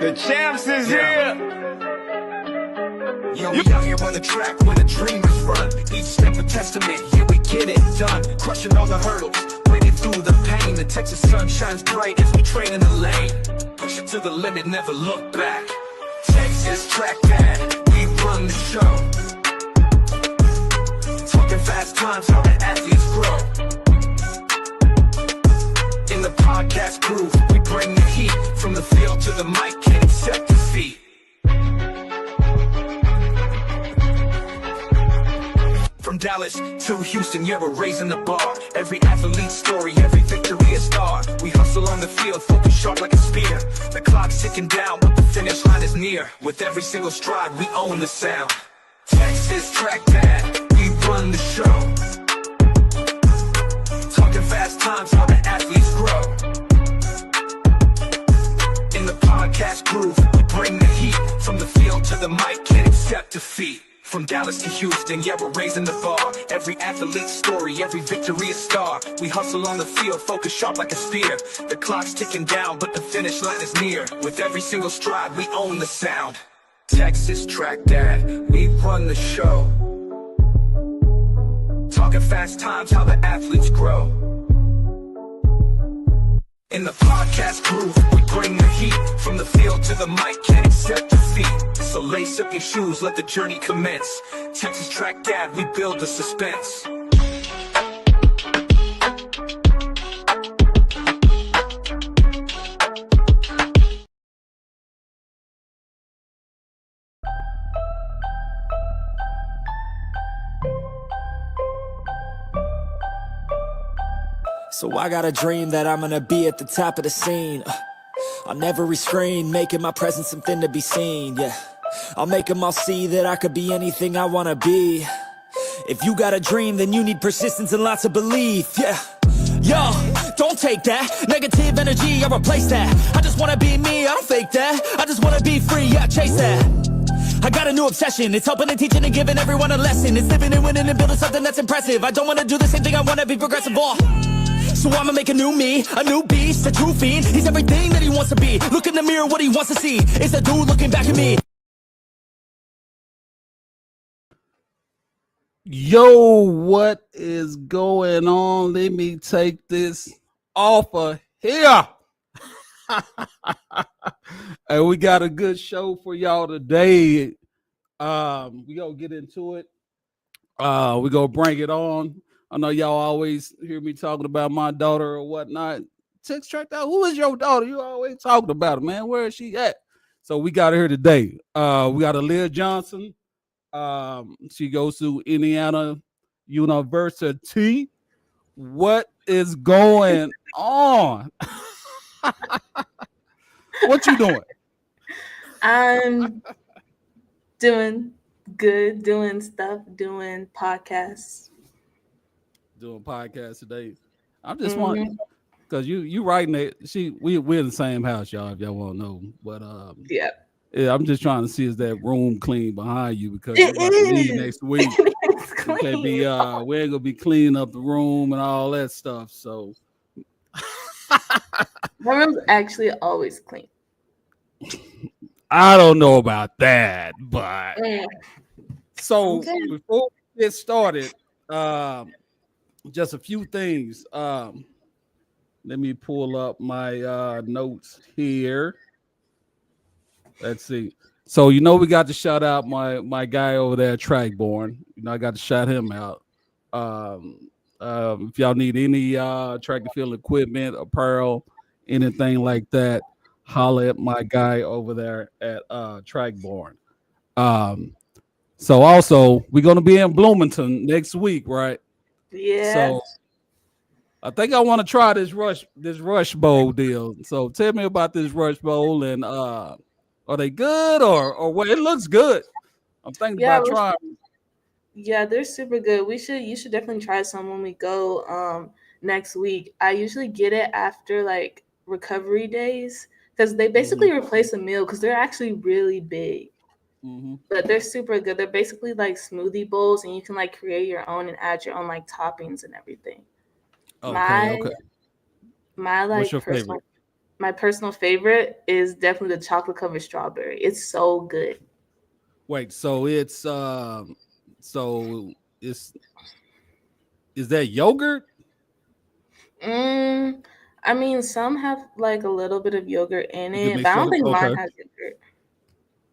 The champs is here. Yo, we out here on the track where the dreamers run. Each step a testament, here we get it done. Crushing all the hurdles, breaking through the pain. The Texas sun shines bright as we train in the lane. Push it to the limit, never look back. Texas track that, we run the show. Talking fast times, how the athletes grow. In the podcast groove, we bring the heat. From the field to the mic, can't accept defeat. From Dallas to Houston, yeah, we're raising the bar. Every athlete's story, every victory a star. We hustle on the field, focus sharp like a spear. The clock's ticking down, but the finish line is near. With every single stride, we own the sound. Texas track that, we run the show. Talking fast times, how the athletes grow. In the podcast groove, we bring the heat. From the field to the mic, can't accept defeat. From Dallas to Houston, yeah, we're raising the bar. Every athlete's story, every victory a star. We hustle on the field, focus sharp like a spear. The clock's ticking down, but the finish line is near. With every single stride, we own the sound. Texas track that, we run the show. Talking fast times, how the athletes grow. In the podcast groove, we bring the heat. From the field to the mic, can't accept defeat. So lace up your shoes, let the journey commence. Texas track dad, we build the suspense. So I got a dream that I'm gonna be at the top of the scene. I'll never restrain, making my presence something to be seen, yeah. I'll make them all see that I could be anything I wanna be. If you got a dream, then you need persistence and lots of belief, yeah. Yo, don't take that negative energy, I replace that. I just wanna be me, I don't fake that. I just wanna be free, yeah, chase that. I got a new obsession, it's helping and teaching and giving everyone a lesson. It's living and winning and building something that's impressive. I don't wanna do the same thing, I wanna be progressive, So I'ma make a new me, a new beast, a true fiend. He's everything that he wants to be. Look in the mirror, what he wants to see is a dude looking back at me. Yo, what is going on? Let me take this off of here. And we got a good show for y'all today. We gonna get into it. We gonna bring it on. I know y'all always hear me talking about my daughter or whatnot. Text tracked out. Who is your daughter? You always talking about her, man. Where is she at? So we got her here today. We got Aliyah Johnson. She goes to Indiana University. What is going on? What you doing? I'm doing good, doing stuff, doing podcasts. Doing podcasts today. I'm just wondering because you writing it. We're in the same house, y'all. If y'all want to know, but yeah, I'm just trying to see is that room clean behind you because we're about to leave next week. We can't be we ain't gonna be cleaning up the room and all that stuff. So my room's actually always clean. I don't know about that, but so before we get started, just a few things. Let me pull up my notes here. Let's see. So we got to shout out my guy over there, Trackborn. I got to shout him out. If y'all need any track and field equipment, apparel, anything like that, holler at my guy over there at Trackborn. So also we're gonna be in Bloomington next week, right? Yeah. So I think I want to try this Rush Bowl deal. So tell me about this Rush Bowl and are they good or what? It looks good. I'm thinking about trying. Yeah, they're super good. You should definitely try some when we go next week. I usually get it after like recovery days because they basically replace a meal because they're actually really big. But they're super good. They're basically like smoothie bowls, and you can like create your own and add your own like toppings and everything. Okay. My like what's your personal favorite? my personal favorite is definitely the chocolate covered strawberry. It's so good. Wait, so so it's is that yogurt? Mm, I mean, some have like a little bit of yogurt in You can it, make but I sure. don't think mine Okay. has yogurt.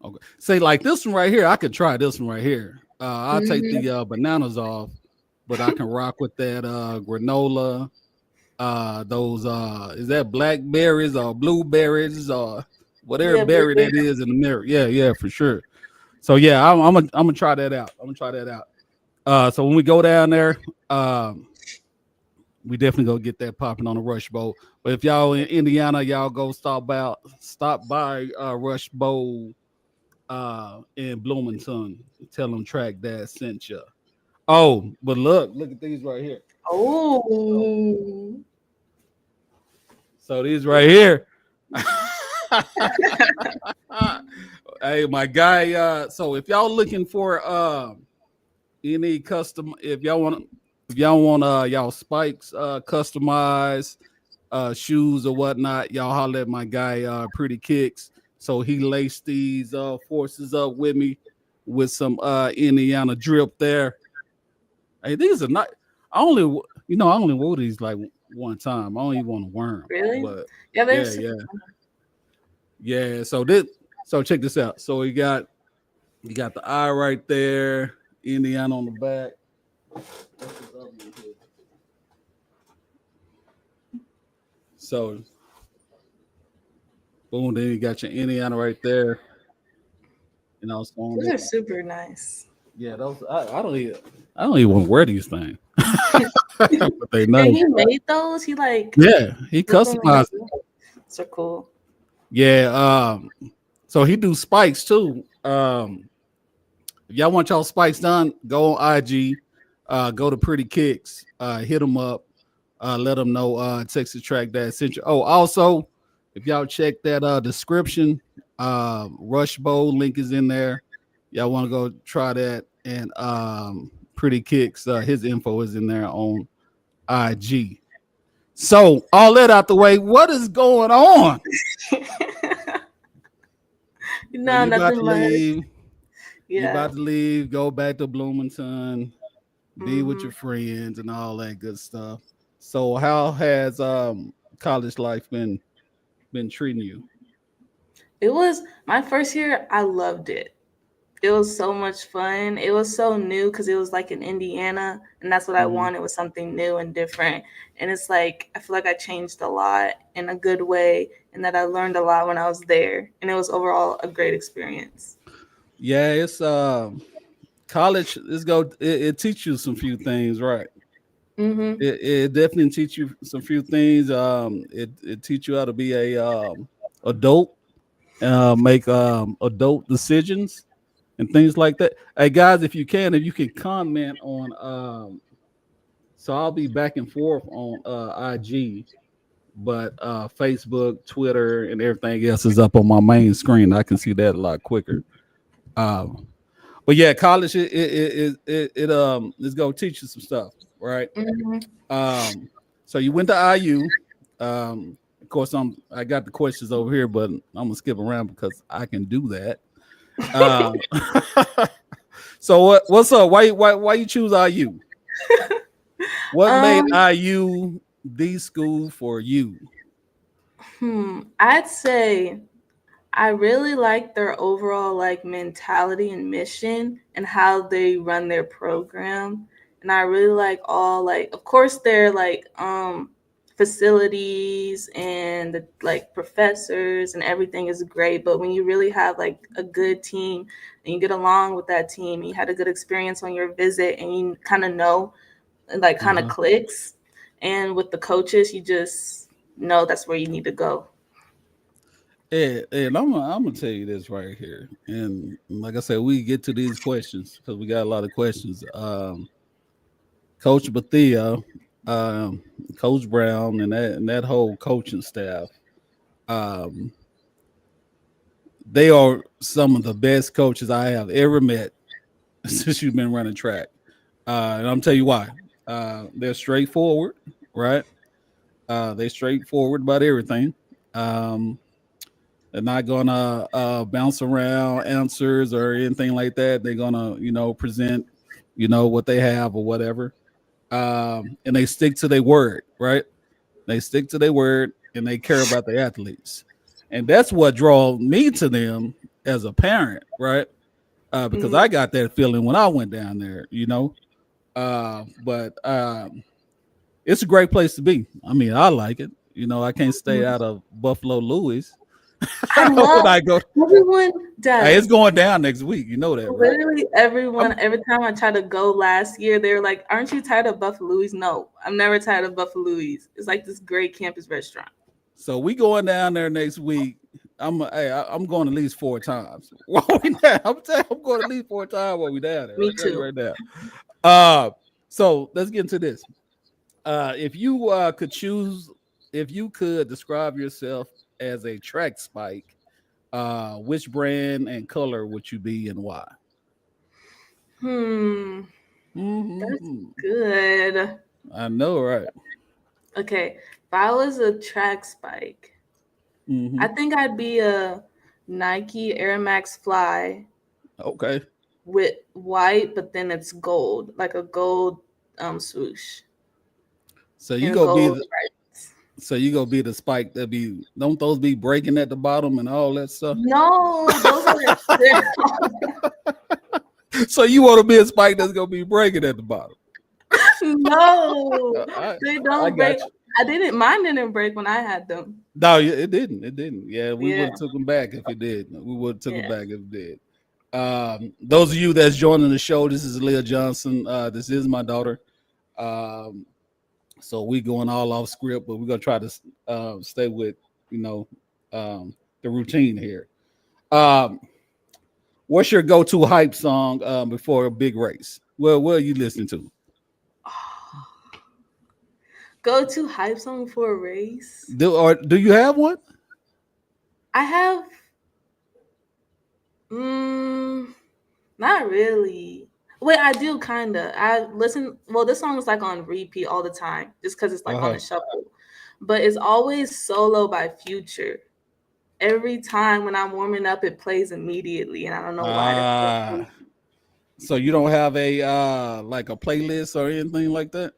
Okay. Say like this one right here. I could try this one right here. I'll take Hmm. the bananas off, but I can rock with that granola. Those is that blackberries or blueberries or whatever Yeah, berry blueberry. that is in the mirror. Yeah, yeah, for sure. So yeah, I'm gonna try that out. I'm gonna try that out. So when we go down there, we definitely go get that popping on the Rush Bowl. But if y'all in Indiana, y'all go stop by Rush Bowl in Bloomington. Tell them Track Dad sent you. Oh, but look at these right here. So, Oh. so these right here. Hey, my guy. So if y'all looking for any custom, if y'all want y'all spikes customized shoes or whatnot, y'all holler at my guy Pretty Kicks. So he laced these forces up with me with some Indiana drip there. Hey, these are not. I only I only wore these like one time. I don't even want to wear them, Really? but Yeah, they're yeah, super. yeah. So check this out. So you got the eye right there, Indiana on the back. So boom, then you got your Indiana right there. So on Those there. are super nice. Yeah, those I don't even want to wear these things. But they And nice. he made those. He like Yeah, he put them and customized it. so cool. Yeah, so he do spikes too. If y'all want y'all spikes done, go on IG, go to Pretty Kicks, hit them up, let them know Texas Track that sent you. Oh, also, if y'all check that description, Rush Bowl link is in there. Y'all want to go try that, and Pretty Kicks, his info is in there on IG. So all that out the way, what is going on? So No, you about nothing to much. leave? You Yeah. about to leave? Go back to Bloomington, be with Hmm. your friends, and all that good stuff. So how has college life been treating you? It was my first year. I loved it. It was so much fun. It was so new because it was like in Indiana, and that's what I Mhm. wanted was something new and different. And it's like I feel like I changed a lot in a good way, and that I learned a lot when I was there. And it was overall a great experience. Yeah, it's college. It teach you some few things, right? Hmm. It definitely teach you some few things. It teach you how to be a adult, make adult decisions and things like that. Hey guys, if you can comment on so I'll be back and forth on IG, but Facebook, Twitter, and everything else is up on my main screen. I can see that a lot quicker. Um, but yeah, college it is gonna teach you some stuff, right? Hmm. Um, so you went to IU. Of course, I got the questions over here, but I'm gonna skip around because I can do that. Uh, so what's up? Why you choose IU? What made um, IU the school for you? I'd say I really like their overall like mentality and mission and how they run their program. And I really like all like of course their like facilities and the like professors and everything is great, but when you really have like a good team and you get along with that team and you had a good experience on your visit and you kind of know like kind of Uh-huh. clicks and with the coaches you just know that's where you need to go. And I'm gonna tell you this right here, and like I said, we get to these questions because we got a lot of questions. Coach Bethia, um, Coach Brown, and that whole coaching staff, um, they are some of the best coaches I have ever met since you've been running track. And I'm tell you why. They're straightforward, right? They're straightforward about everything. Um, they're not gonna bounce around answers or anything like that. They're gonna, present, what they have or whatever. And they stick to their word, right? They stick to their word and they care about the athletes. And that's what draws me to them as a parent, right? Because I got that feeling when I went down there. But it's a great place to be. I mean, I like it. I can't stay out of Buffalo Louis I love when I go. everyone Hey, it's does. going down next week. You know that, right? Literally everyone, I'm, every time I tried to go last year, they were like, "Aren't you tired of Buffalo Louis?" No, I'm never tired of Buffalo Louis. It's like this great campus restaurant. so we going down there next week. I'm going at least 4 times. While we down, I'm going at least 4 times while we down there. Me I'll tell you too. right now. So let's get into this. If you could choose, if you could describe yourself as a track spike, which brand and color would you be and why? Hmm, that's Mm-hmm. good. I know, right? Okay, if I was a track spike, Mm-hmm. I think I'd be a Nike Air Max Fly Okay. with white, but then it's gold, like a gold swoosh So you and a gonna be gold the stripes. so you gonna be the spike that be don't those be breaking at the bottom and all that stuff? No, those are So you want to be a spike that's gonna be breaking at the bottom? no, I they I don't break. got you. I didn't. Mine didn't break when I had them. No, it didn't. It didn't. Yeah, we would Yeah, have took them back if it did. We would have took them yeah. back if it did. Those of you that's joining the show, this is Aliyah Johnson. This is my daughter. Um, so we going all off script, but we're gonna try to stay with you know the routine here. Um, what's your go-to hype song before a big race? Well, what are you listening to? Go to hype song for a race. Do you have one? I have. Mm, not really. Wait, I do kinda. I listen. Well, this song is like on repeat all the time, just because it's like on Uh-huh. a shuffle. But it's always "Solo" by Future. Every time when I'm warming up, it plays immediately, and I don't know why. That's so Ah, crazy. so you don't have a like a playlist or anything like that?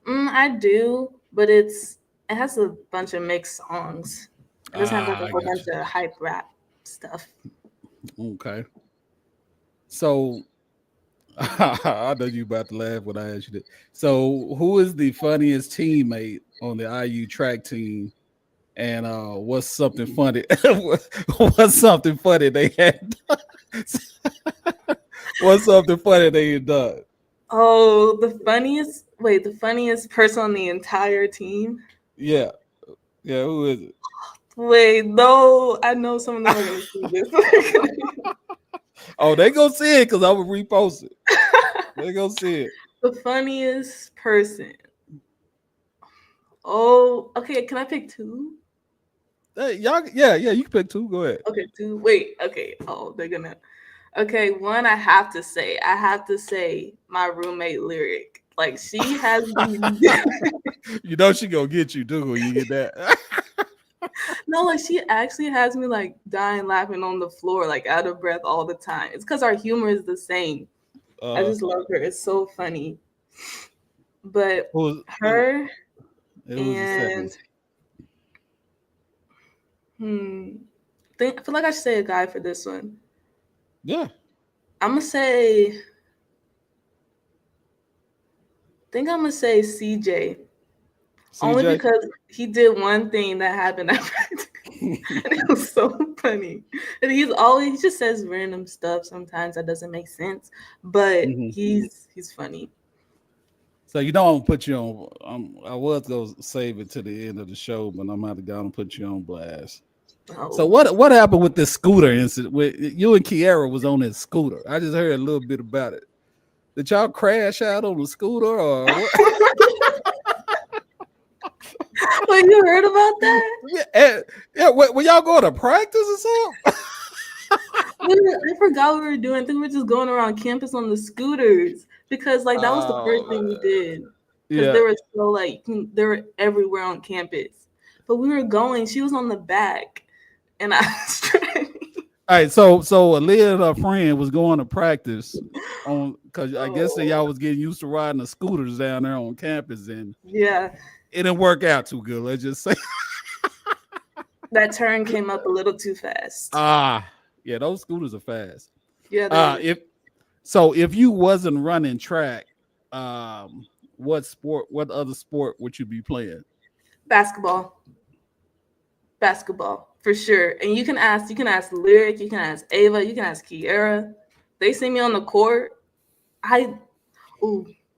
I do, but it has a bunch of mixed songs. It doesn't have like a I whole got bunch of hype rap stuff. you. Okay. So I know you about to laugh when I ask you that. So who is the funniest teammate on the IU track team? And what's something funny? What's something funny they had? What's something funny they had done? Oh, the funniest person on the entire team. Yeah, yeah. Who is it? Wait, no, I know some of them are gonna see this. Oh, they gonna see it because I will repost it. They gonna see it. The funniest person. Oh, okay. Can I pick two? Hey, y'all, yeah. You can pick two. Go ahead. Okay, two. Wait, okay. Oh, they're gonna. Okay, one I have to say. I have to say my roommate Lyric. Like she has these. You know she gonna get you too when you get that. No, like she actually has me like dying laughing on the floor, like out of breath all the time. It's because our humor is the same. I uh, just love her. It's so funny. But who's her who's the second? and hmm, I feel like I should say a guy for this one. Yeah, I'm gonna say. Think I'm gonna say CJ. Only CJ. because he did one thing that happened at practice. And it was so funny. And he just says random stuff sometimes that doesn't make sense. But Mhm. he's funny. So you know I'm gonna put you on. I was gonna save it to the end of the show, but I'm out to go and put you on blast. So Oh. what happened with this scooter incident? With you and Kiara was on that scooter. I just heard a little bit about it. Did y'all crash out on the scooter or what? Wait, you heard about that? Yeah. Were y'all going to practice or something? I forgot what we were doing. I think we were just going around campus on the scooters because like that was the first thing we Oh, did. Because yeah. they were so like they were everywhere on campus. but we were going. She was on the back, and I was driving. All right, so Aliyah and her friend was going to practice on because I guess that Oh, y'all was getting used to riding the scooters down there on campus, and yeah. it didn't work out too good. Let's just say, That turn came up a little too fast. yeah, those scooters are fast. Yeah, they If you wasn't running track, what other sport would you be playing? basketball. Basketball for sure. And you can ask Lyric, you can ask Ava, you can ask Kiera. They see me on the court.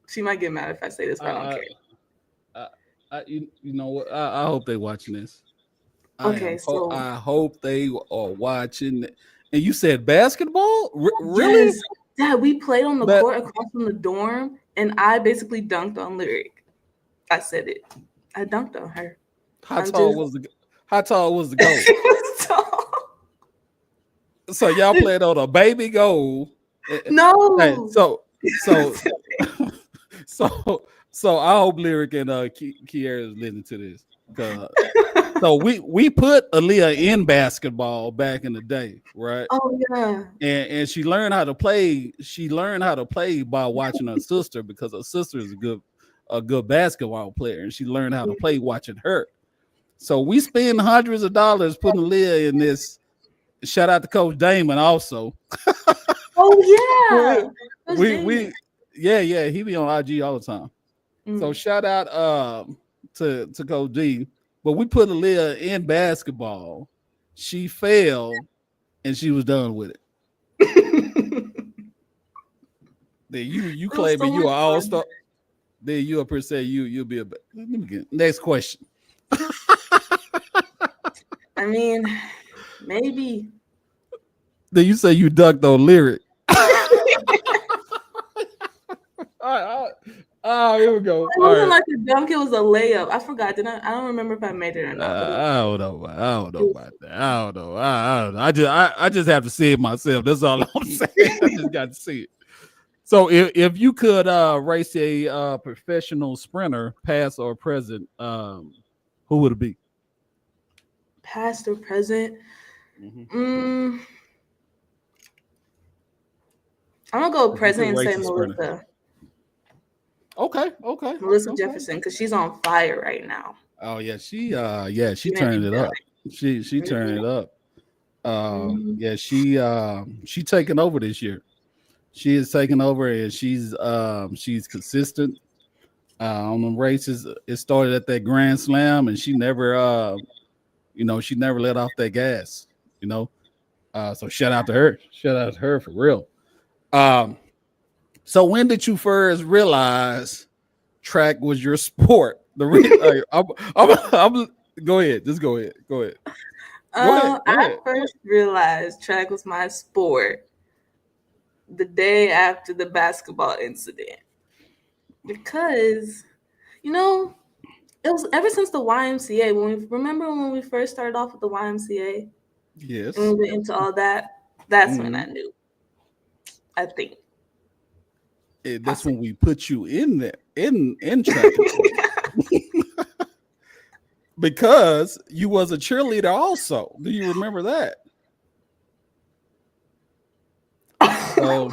She might get mad if I say this, but I don't care. You know what? I hope they watching this. Okay, so I hope they are watching. And you said basketball? Really? yes, yeah, we played on the That- court across from the dorm, and I basically dunked on Lyric. I said it. I dunked on her. How tall was the goal? She was tall. So y'all played on a baby goal. No. Hey, so I hope Lyric and Kiera is listening to this. So we put Aliyah in basketball back in the day, right? Oh yeah. And she learned how to play. She learned how to play by watching her sister because her sister is a good basketball player, and she learned how to play watching her. So we spend hundreds of dollars putting Aliyah in this. Shout out to Coach Damon also. Oh yeah. He be on IG all the time. So shout out to Coach D. But we put Aliyah in basketball. She fell and she was done with it. Then you claiming you are all-star. Then you up here say you'll be let me get next question. I mean, maybe. Then you say you ducked on Lyric. All right, here we go. It wasn't like a dunk; it was a layup. I forgot. I don't remember if I made it or not. I don't know. I don't know about that. I don't know. I don't know. I just have to see it myself. That's all I'm saying. I just got to see it. So if you could race a professional sprinter, past or present, who would it be? Past or present? I'm gonna go present and say Melissa. Okay. Melissa Jefferson, because she's on fire right now. Oh yeah, she turned it up. She turned it up. She taking over this year. She is taking over, and she's consistent on the races. It started at that Grand Slam, and she never she never let off that gas. So shout out to her. Shout out to her for real. So when did you first realize track was your sport? I'm go ahead. Just go ahead. Go ahead. I first realized track was my sport the day after the basketball incident, because it was ever since the YMCA. When we first started off with the YMCA, yes, and we went into all that. That's when I knew. I think that's when we put you in there in track. Because you was a cheerleader also. Do you remember that? So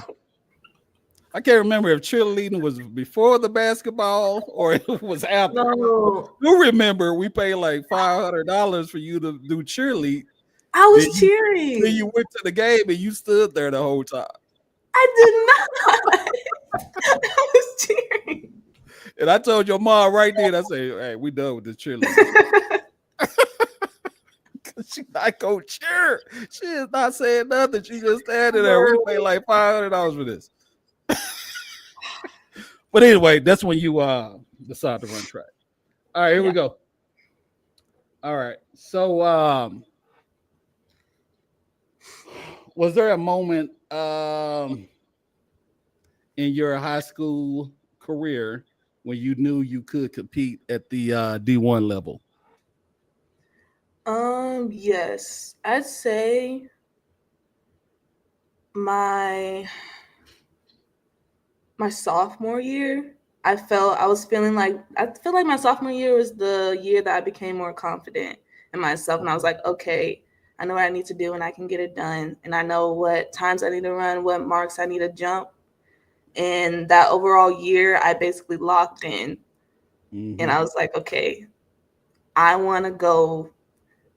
I can't remember if cheerleading was before the basketball or it was after. No. You remember we paid like $500 for you to do cheerlead. I was cheering. Then you went to the game and you stood there the whole time. I did not. I was cheering. And I told your mom right then, I said, hey, we done with this cheerleading. She's not gonna cheer. She is not saying nothing. She just standing there. We pay like $500 for this. But anyway, that's when you decide to run track. All right, here we go. All right. So was there a moment in your high school career when you knew you could compete at the D1 level? Yes, I'd say my sophomore year, I feel like my sophomore year was the year that I became more confident in myself, and I was like, okay, I know what I need to do, and I can get it done, and I know what times I need to run, what marks I need to jump, and that overall year, I basically locked in, and I was like, okay, I want to go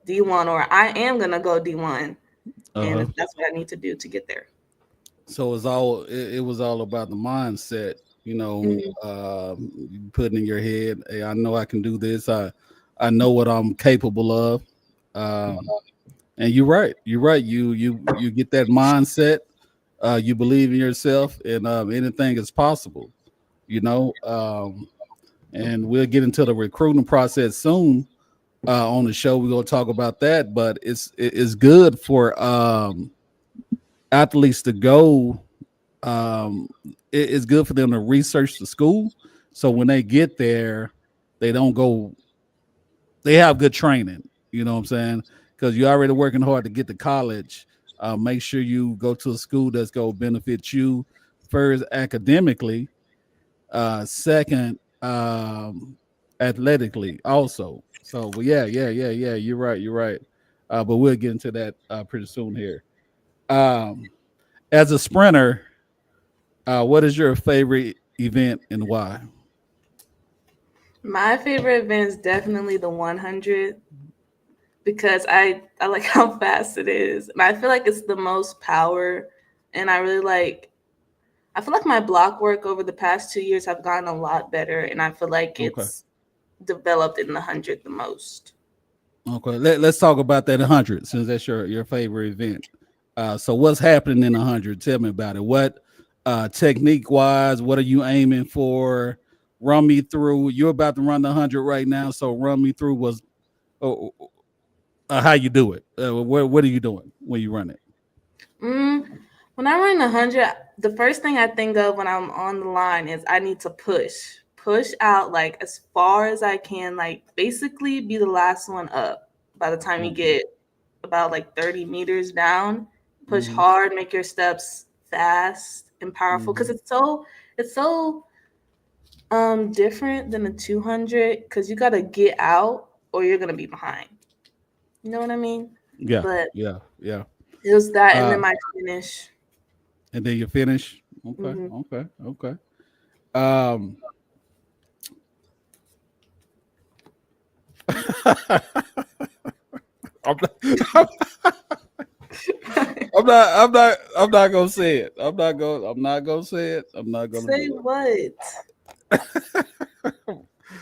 D1, or I am gonna go D1, Uh-huh. and that's what I need to do to get there. So it was all about the mindset, you putting in your head, hey, I know I can do this. I know what I'm capable of. And you're right. You're right. You get that mindset. You believe in yourself, and anything is possible. You know. And we'll get into the recruiting process soon on the show. We're gonna talk about that, but it's good for athletes to go. It's good for them to research the school, so when they get there, they don't go. They have good training. You know what I'm saying? Because you're already working hard to get to college. Make sure you go to a school that's going to benefit you first academically, second athletically also. So, but yeah. You're right. You're right. But we'll get into that pretty soon here. Um, as a sprinter, what is your favorite event and why? My favorite event is definitely the 100 because I like how fast it is, and I feel like it's the most power, and I feel like my block work over the past 2 years have gotten a lot better, and I feel like Okay. it's developed in the 100 the most. Okay. Let's talk about that 100 since that's your favorite event. So what's happening in 100? Tell me about it. What technique wise, what are you aiming for? Run me through. You're about to run the 100 right now, so run me through uh, how you do it. What are you doing when you run it? Mm, when I run 100, the first thing I think of when I'm on the line is I need to push out like as far as I can, like basically be the last one up by the time you Okay. get about like 30 meters down. Push Mm-hmm. hard, make your steps fast and powerful Mm-hmm. because it's so different than the 200 because you got to get out or you're going to be behind. You know what I mean? Yeah, But yeah. it was that and then Uh, my finish. and then you finish. Okay, Hmm. okay. Um, I'm not, I'm not gonna say it. I'm not gonna say it. I'm not gonna Say do what? it.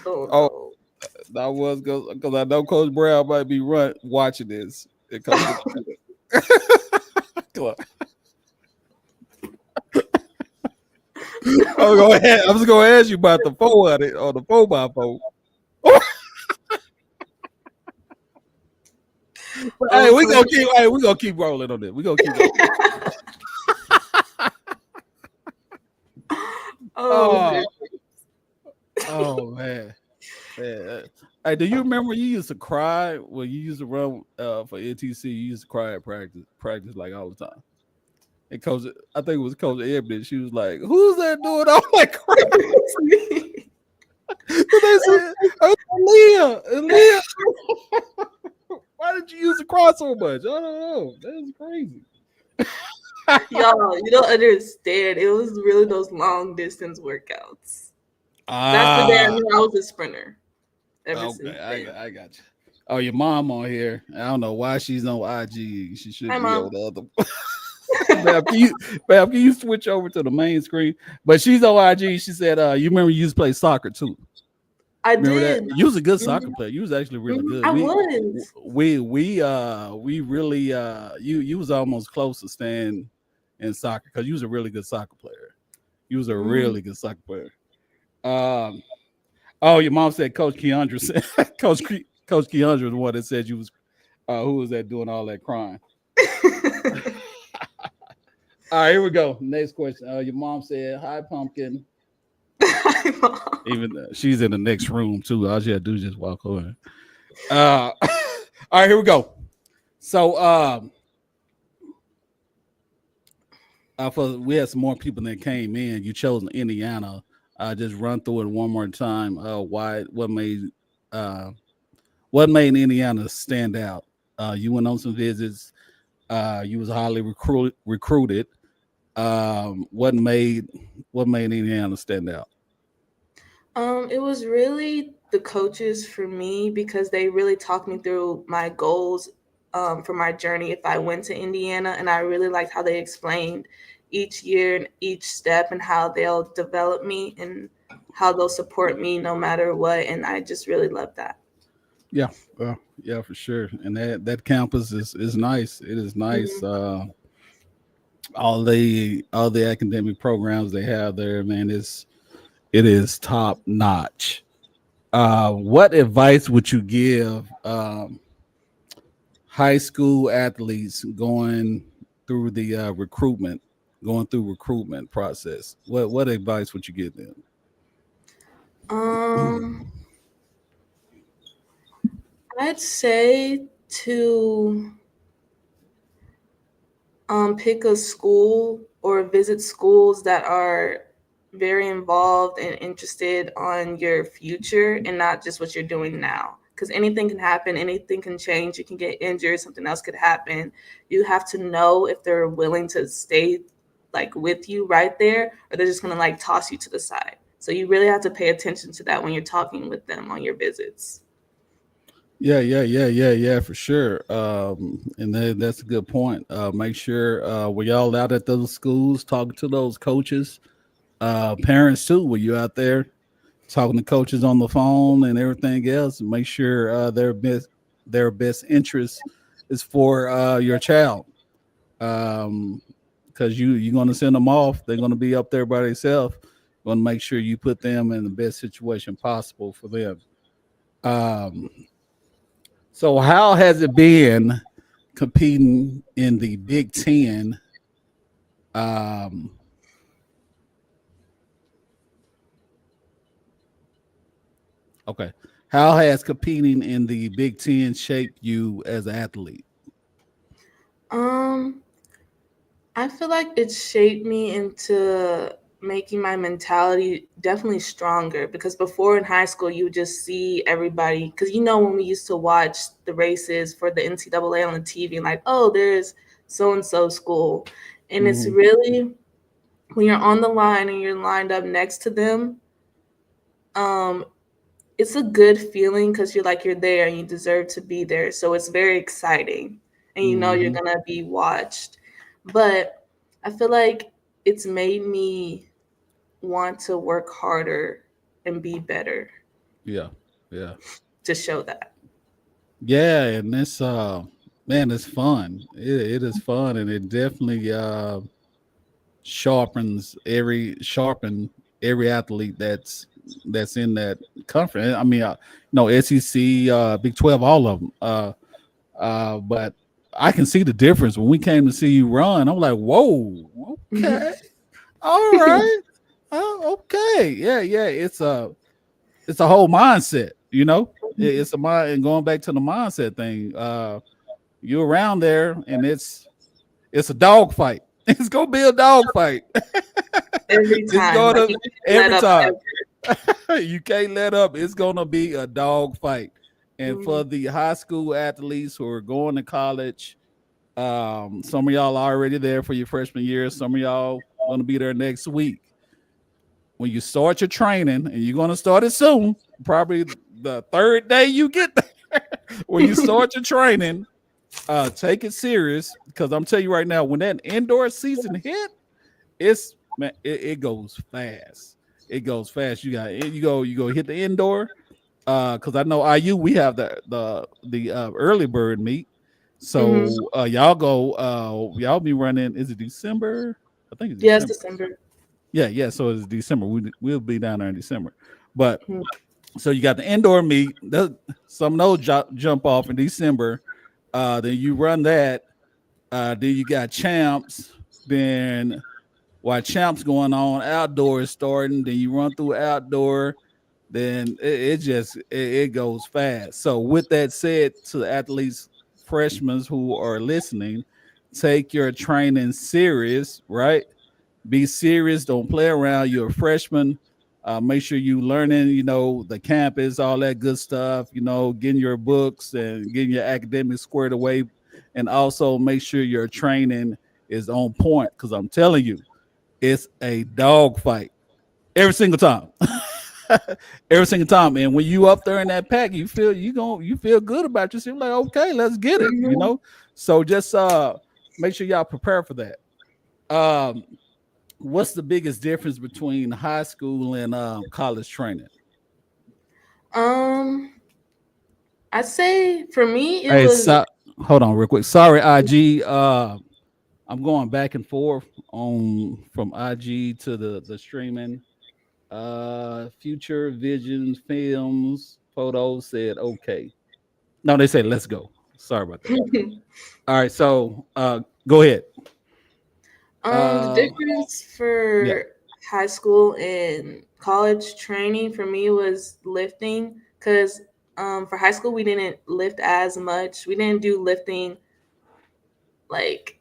Oh Oh, no. I was because I know Coach Brown might be watching this. And Coach, come on. I was gonna ask you about the 400 or the 4x4. Oh, for We gonna keep rolling on this. We gonna keep rolling. oh Oh, man. oh man. Hey, do you remember you used to cry when you used to run for NTC? You used to cry at practice like all the time. And Coach, I think it was Coach Ebden. She was like, "Who's that doing all that crying?" But they said, "Oh, Aliyah. Why did you use to cry so much? I don't know. That was crazy." Y'all, you don't understand. It was really those long distance workouts. That's the day I Ah, knew I was a sprinter. Ever since okay, then. I got you. Oh, your mom on here. I don't know why she's on IG. She Hi, should be mom. on the other. Ma'am, can you switch over to the main screen? But she's on IG. She said, you remember you used to play soccer too. I Remember that? did. You was a good soccer Mhm, player. You was actually really mhm. good. I was. We really you was almost close to staying in soccer because you was a really good soccer player. You was a Mm. really good soccer player. Um oh, your mom said Coach Keandra said Coach Keandra was the one that said you was who was that doing all that crying. All right, here we go. Next question. Your mom said, "Hi, pumpkin." Hi, mom. Even she's in the next room too. All she had to do is just walk over. All right, here we go. So, for we had some more people that came in. You chose Indiana. Just run through it one more time. Why? Uh, what made Indiana stand out? You went on some visits. You was highly recruited. What made Indiana stand out? It was really the coaches for me because they really talked me through my goals for my journey if I went to Indiana, and I really liked how they explained each year and each step and how they'll develop me and how they'll support me no matter what, and I just really love that. Yeah, yeah, for sure. And that campus is nice. It is nice. Mhm. All the academic programs they have there, man, it is top notch. What advice would you give high school athletes going through recruitment process? What advice would you give them? Um, I'd say to pick a school or visit schools that are very involved and interested on your future and not just what you're doing now. Because anything can happen, anything can change. You can get injured, something else could happen. You have to know if they're willing to stay like with you right there, or they're just gonna like toss you to the side. So you really have to pay attention to that when you're talking with them on your visits. Yeah, for sure. And that's a good point. Make sure when y'all out at those schools talking to those coaches, parents too, when you out there talking to coaches on the phone and everything else, make sure their best interest is for your child. Um, because you're going to send them off, they're going to be up there by themselves. Want to make sure you put them in the best situation possible for them. Um, so how has it been competing in the Big Ten? Um, okay, how has competing in the Big Ten shaped you as an athlete? Um, I feel like it shaped me into making my mentality definitely stronger because before in high school, you would just see everybody. Because when we used to watch the races for the NCAA on the TV, and like, oh, there's so and so school. And it's Hmm. really when you're on the line and you're lined up next to them, um, it's a good feeling because you're there and you deserve to be there. So it's very exciting, and you're Hmm. gonna be watched. But I feel like it's made me want to work harder and be better Yeah, yeah, to show that. yeah. And it's man, it's fun. It is fun, and it definitely sharpen every athlete that's in that conference. I mean, SEC, Big 12, all of them. But I can see the difference when we came to see you run. I'm like, whoa, okay, all right, oh, okay, yeah. It's a whole mindset, It's a mind, and going back to the mindset thing. You're around there, and it's a dog fight. It's gonna be a dog fight. Every It's time, like gonna you can't let every up time. ever. You can't let up. It's gonna be a dog fight. And Mhm. for the high school athletes who are going to college, some of y'all are already there for your freshman year. Some of y'all gonna be there next week. When you start your training, and you're gonna start it soon, probably the third day you get there. When you start your training, take it serious because I'm telling you right now, when that indoor season hit, it's man, it goes fast. It goes fast. You go hit the indoor. Because I know IU, we have the early bird meet. Mhm. So y'all be running. Is it December? I think it's Yes, December. December. Yeah. So it's December. We'll be down there in December. But Mhm. so you got the indoor meet. Some of those jump off in December. Then you run that. Then you got champs. Then while champs going on, outdoor is starting. Then you run through outdoor. Then it goes fast. So with that said, to athletes, freshmen who are listening, take your training serious, right? Be serious. Don't play around. You're a freshman. Make sure you learning, the campus, all that good stuff, getting your books and getting your academics squared away. And also make sure your training is on point. Cause I'm telling you, it's a dog fight every single time. Every single time. And when you up there in that pack, you feel good about yourself. Like, okay, let's get it, Mhm. So just make sure y'all prepare for that. Um, what's the biggest difference between high school and college training? Um, I'd say for me it Hey, was. hold on real quick. Sorry, IG. I'm going back and forth on from IG to the streaming. Future Visions Films Photos said okay. No, they said let's go. Sorry about that. All right, so go ahead. The Uh, difference yeah. for high school and college training for me was lifting because for high school we didn't lift as much. We didn't do lifting like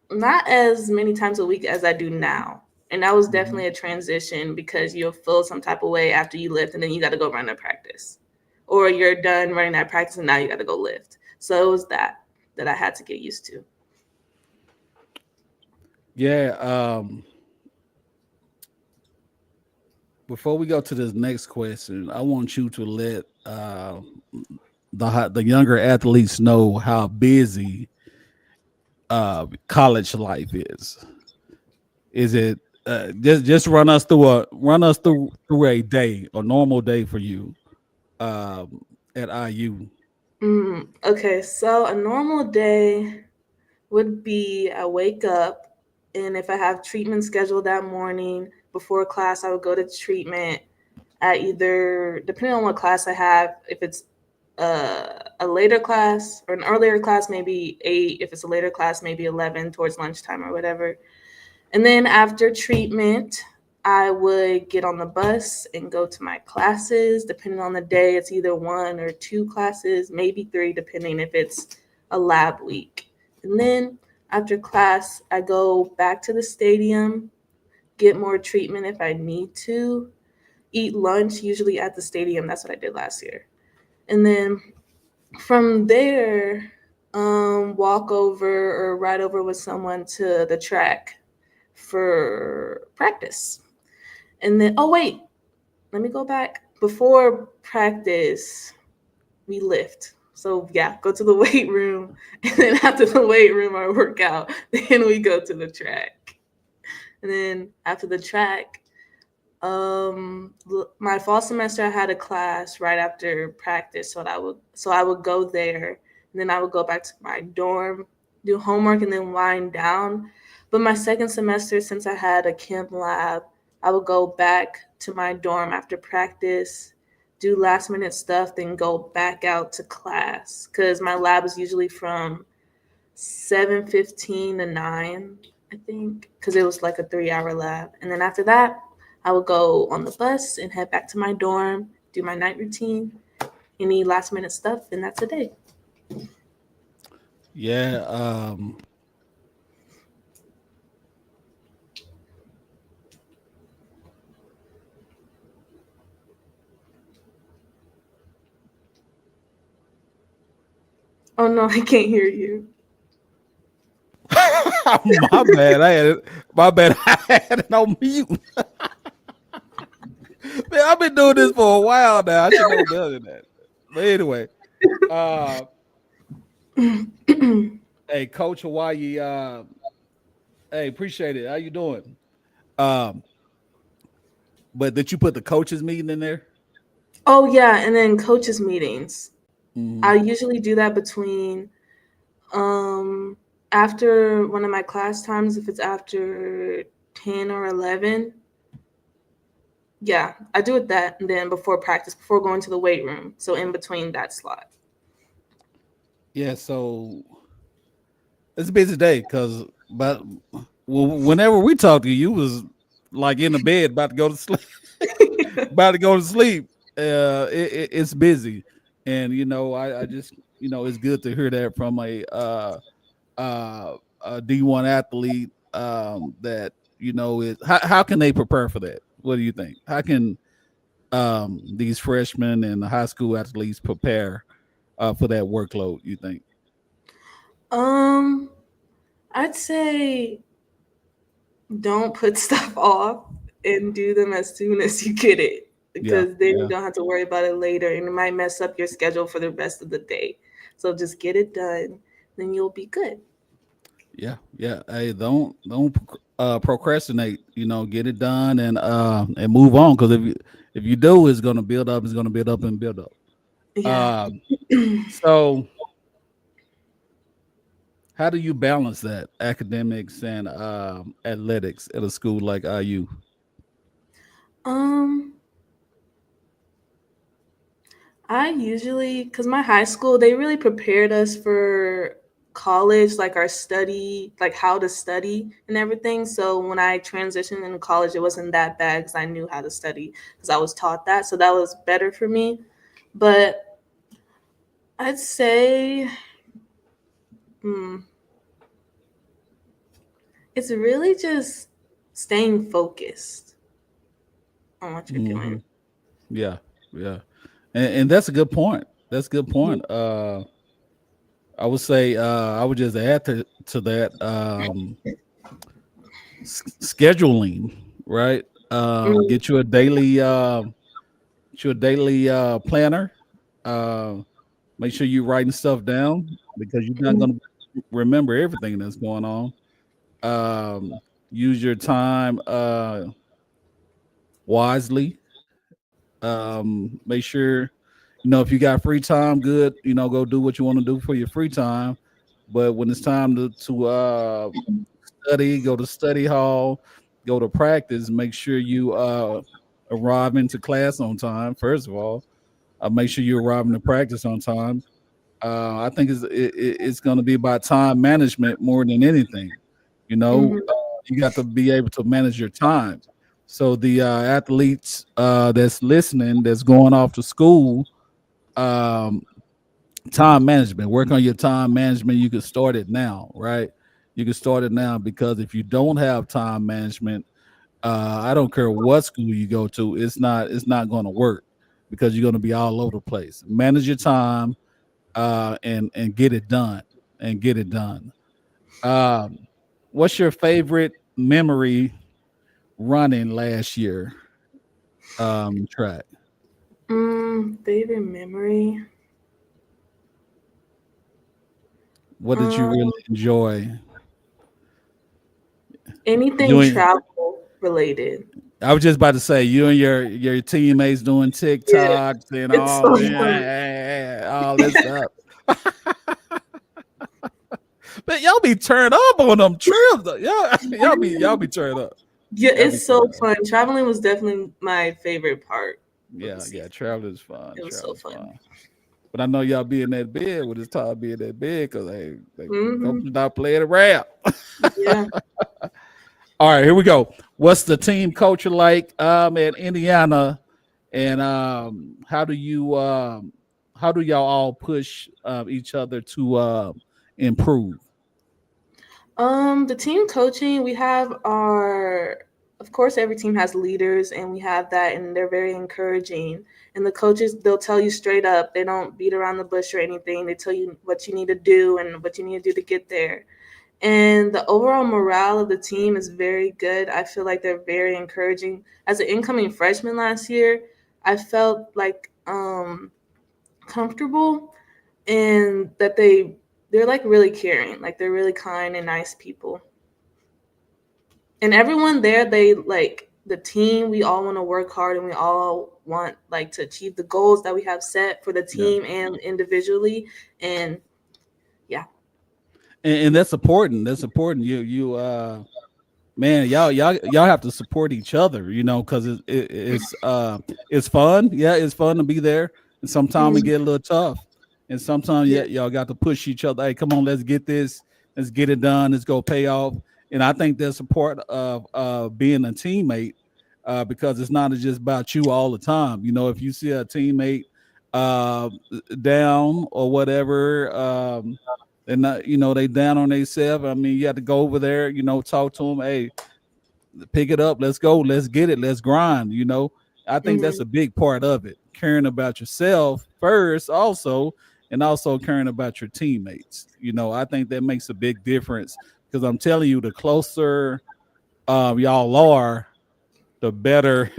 not as many times a week as I do now. And that was Mhm. definitely a transition because you'll feel some type of way after you lift and then you got to go run a practice. Or you're done running that practice and now you got to go lift. So it was that I had to get used to. Yeah. Before we go to this next question, I want you to let the younger athletes know how busy college life is. Is it just run us through a day, a normal day for you at IU? Okay, so a normal day would be I wake up, and if I have treatment scheduled that morning before class, I would go to treatment at either, depending on what class I have, if it's a later class or an earlier class, maybe 8. If it's a later class, maybe 11 towards lunchtime or whatever. And then after treatment, I would get on the bus and go to my classes. Depending on the day, it's either 1 or 2 classes, maybe 3, depending if it's a lab week. And then after class, I go back to the stadium, get more treatment if I need to, eat lunch, usually at the stadium. That's what I did last year. And then from there, walk over or ride over with someone to the track for practice. And then, oh, wait, let me go back. Before practice, we lift. So, yeah, go to the weight room. And then after the weight room, our workout, then we go to the track. And then after the track, my fall semester I had a class right after practice, so I would go there, and then I would go back to my dorm, do homework, and then wind down. But my second semester, since I had a camp lab, I would go back to my dorm after practice, do last minute stuff, then go back out to class because my lab is usually from 7:15 to 9, I think, because it was like a 3-hour lab. And then after that, I would go on the bus and head back to my dorm, do my night routine, any last minute stuff, and that's a day. Yeah. Oh no, I can't hear you. My bad. My bad. I had it on mute. Man, I've been doing this for a while now. I should know better than that. But anyway, uh, hey, Coach Hawaii. Hey, appreciate it. How you doing? Um, but did you put the coaches meeting in there? Oh yeah, and then coaches meetings. I Hmm. usually do that between um after one of my class times, if it's after 10 or 11. Yeah, I do it that and then before practice, before going to the weight room. So in between that slot. Yeah. So it's a busy day because, but whenever we talked to you, you was like in the bed about to go to sleep. About to go to sleep. It's busy, and I just it's good to hear that from a D1 athlete. That is how can they prepare for that? What do you think? How can these freshmen and the high school athletes prepare for that workload? You think? Um, I'd say don't put stuff off and do them as soon as you get it Yeah, because then you yeah, don't have to worry about it later and it might mess up your schedule for the rest of the day. So just get it done, then you'll be good. yeah, yeah. Hey, don't procrastinate. You know, get it done and move on. Because if you do, it's gonna build up. It's gonna build up and build up. Yeah. Um, so how do you balance that academics and athletics at a school like IU? um I usually, because my high school, they really prepared us for college, like our study, like how to study and everything. So when I transitioned into college, it wasn't that bad because I knew how to study because I was taught that. So that was better for me. But I'd say hmm, it's really just staying focused on what you're Hmm. doing. Yeah, yeah, and that's a good point. That's a good point. I would say I would just add to that scheduling, right? Mm-hmm. Get you a daily planner. Uh, Make sure you're writing stuff down because you're not going to remember everything that's going on. Use your time wisely. Make sure if you got free time, good. Go do what you want to do for your free time. But when it's time to study, go to study hall, go to practice. Make sure you arrive into class on time. First of all, make sure you arrive into practice on time. I think it's going to be about time management more than anything. You know, Mm-hmm. you got to be able to manage your time. So the athletes that's listening, that's going off to school, um, time management. Work on your time management. You can start it now, right? You can start it now because if you don't have time management, I don't care what school you go to, it's not going to work because you're going to be all over the place. Manage your time and get it done and get it done. Um, what's your favorite memory running last year? Track. Favorite memory? What did you really Um, enjoy Anything doing? travel related. I was just about to say you and your teammates doing Yeah, TikToks and it's all so fun. that, all this stuff. But y'all be turned up on them trips. Though. Y'all be turned up. Yeah, Y'all be it's so turned up. fun. Traveling was definitely my favorite part of the Yeah, yeah. season. Travel is fun. It was so Travel is fun. fun. But I know y'all be in that bed when it's time to be in that bed because they Hmm. coaches not playing around. Yeah. All right, here we go. What's the team culture like at Indiana, and how do y'all all push each other to improve? The team coaching, we have of course, every team has leaders, and we have that, and they're very encouraging. And the coaches, they'll tell you straight up. They don't beat around the bush or anything. They tell you what you need to do and what you need to do to get there. And the overall morale of the team is very good. I feel like they're very encouraging. As an incoming freshman last year, I felt like comfortable and that they're like really caring, like they're really kind and nice people. And everyone there, they like the team, we all want to work hard and we all want like to achieve the goals that we have set for the Yeah, team and individually. And yeah. and that's important. That's important. Man, y'all have to support each other, because it's fun. Yeah, it's fun to be there, and sometimes it Mhm. get a little tough, and sometimes Yeah. yeah, y'all got to push each other. Hey, come on, let's get this, let's get it done, let's go pay off. And I think that's a part of being a teammate, because it's not just about you all the time. If you see a teammate uh, down or whatever. They're not, they down on themselves. I mean, you have to go over there, talk to them. Hey, pick it up, let's go, let's get it, let's grind. I think that's Mhm. a big part of it. Caring about yourself first, also, and also caring about your teammates. I think that makes a big difference because I'm telling you, the closer y'all are, the better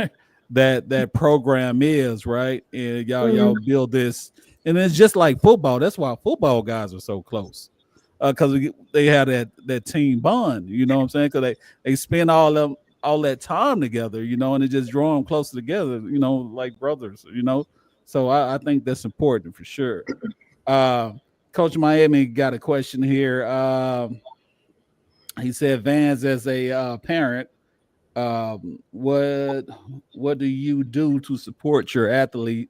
that program is, right? And y'all Mhm. build this, and it's just like football. That's why football guys are so close, because they have that team bond. You know what I'm saying? Because they spend all that time together, and it just draw them closer together, like brothers. So I think that's important for sure. Uh, Coach Miami got a question here. He said, Vans, as a parent, what do you do to support your athlete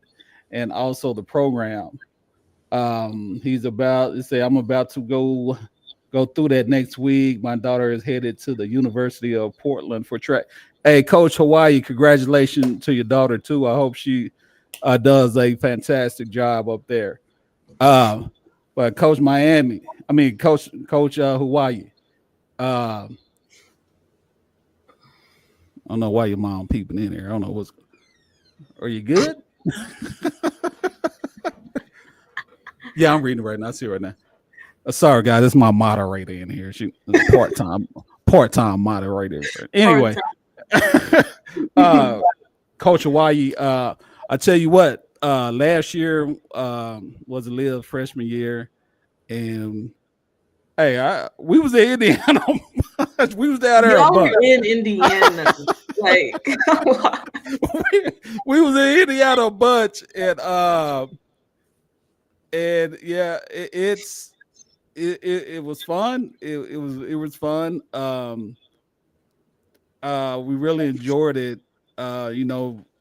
and also the program? He's about to say, I'm about to go through that next week. My daughter is headed to the University of Portland for track. Hey, Coach Hawaii, congratulations to your daughter too. I hope she does a fantastic job up there. Um, but Coach Miami, I mean Coach Hawaii. I don't know why your mom peeping in here. I don't know what's. Are you good? Yeah, I'm reading it right now. I see it right now. Sorry, guys, this is my moderator in here. She is a part time moderator. Hard Anyway, uh, Coach Hawaii, I tell you what, last year was Aliyah's freshman year, and hey, we was in Indiana. We was down there a Y'all were bunch. in Indiana. Like, we was in Indiana a bunch, and yeah, it was fun. It was fun. We really enjoyed it.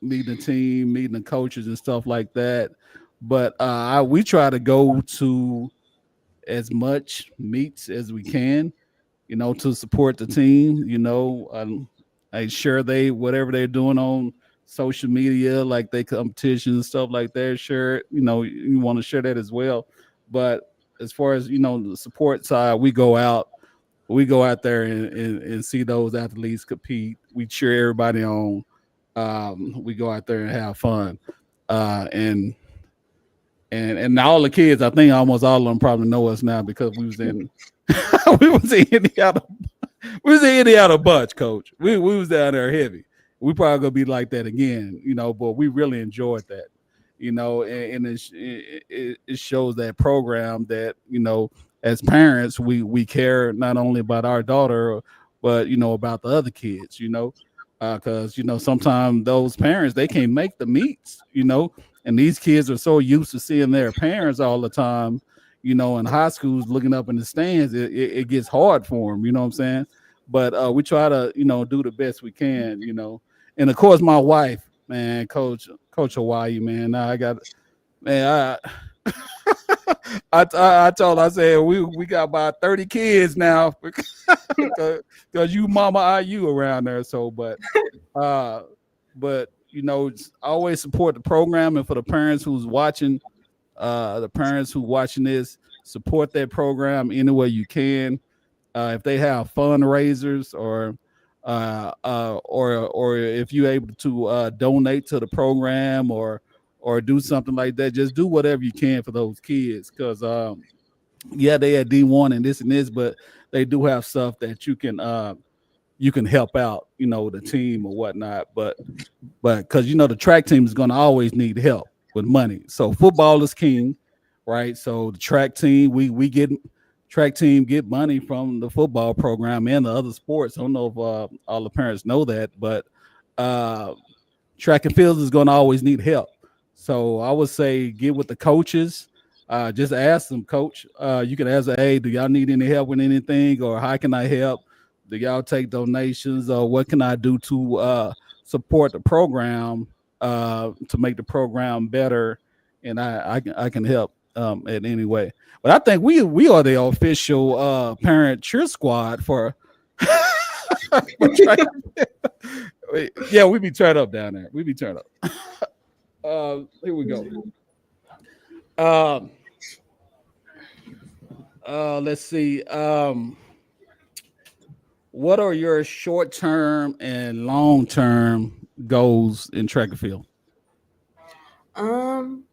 Meeting the team, meeting the coaches and stuff like that. But we try to go to as much meets as we can, to support the team. I share they whatever they're doing on social media, like they competitions and stuff like that. Share it. You want to share that as well. But as far as the support side, we go out there and see those athletes compete. We cheer everybody on. We go out there and have fun. And all the kids, I think almost all of them probably know us now because we was in we was in Indiana. We was in Indiana bunch, coach. We was down there heavy. We probably gonna be like that again, but we really enjoyed that. And it shows that program that, as parents, we care not only about our daughter, but about the other kids, because sometimes those parents they can't make the meets, and these kids are so used to seeing their parents all the time, in high schools looking up in the stands, it gets hard for them, you know what I'm saying? But we try to, do the best we can, and of course my wife, man, Coach Hawaii, man. Now I got, man, I told her, I said we got about 30 kids now because you mama IU around there. So, uh, but always support the program, and for the parents who's watching, the parents who watching this, support that program any way you can. If they have fundraisers or if you're able to donate to the program or do something like that, just do whatever you can for those kids because yeah, they at D1 and this, but they do have stuff that you can help out, the team or whatnot. But because the track team is going to always need help with money. So football is king, right? So the track team, we get track team get money from the football program and the other sports. I don't know if all the parents know that, but uh, track and field is going to always need help. So I would say get with the coaches. Just ask them, coach. You can ask, hey, do y'all need any help with anything, or how can I help? Do y'all take donations, or what can I do to support the program to make the program better? And I can help in any way. But I think we are the official parent cheer squad for. Yeah, we be turned up down there. We be turned up. Here we go. Um, let's see. What are your short-term and long-term goals in track and field? Um,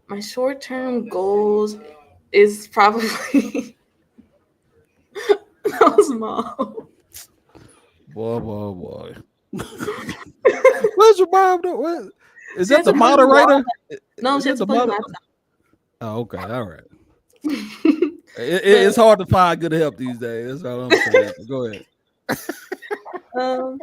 my short term goals is probably no small. Boy. Where's your mom? What? Is She that has the to play me moderator? No, Is she has that to the play my moderator? Oh, okay. All right. time. It's hard to find good help these days. That's all I'm saying. Go ahead. Um,